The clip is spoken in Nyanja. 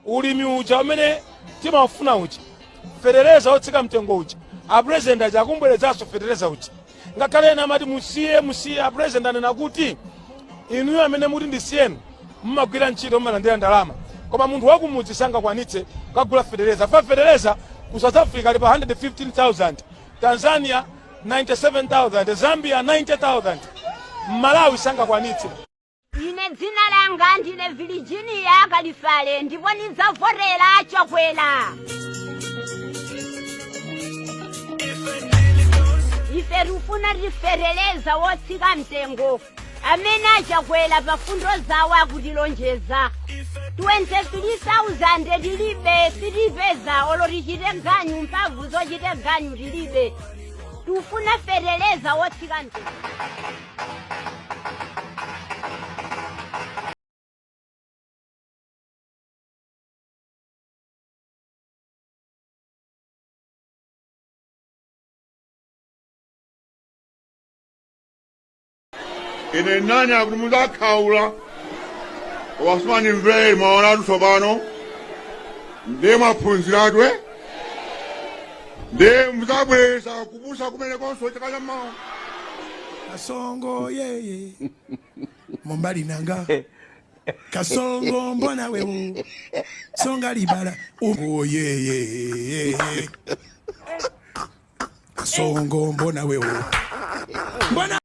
ulimi uja umene timafuna uja fetereza otsika mtengo uja apresident ajakumbwerezaso fetereza uja ngakhale ena amati musiye apresident anena kuti inuyo amene muti ndisiyeni mmagwira ntchito mmalandira ndalama koma munthu wakumudzi sangakwanitse kugula fetereza fa fetereza ku South Africa ali pa 115,000 Tanzania 97,000 Zambia 90,000 Malawi sangakwanitse. Ine dzina langa ndine Virginia Kalifale ndipo ndidzavorera Chakwera. Ife rufuna rifereleza wotsika mtengo amene achakwera pa fundo zawo akutilonjeza 23,000 tilibe silipeza olo tichite ganyu mphamvu zochite ganyu tilibe tufuna fereleza wotsika mtengo. Ine nani akumuza kaula wasmani mvei maona tusobano nde mapunziradwe nde mzabweza kubusa kumene konso chakala mao Kasongo yeye Mombali nanga Kasongo mbona wewe Songa libala oh yeye Kasongo mbona wewe mbona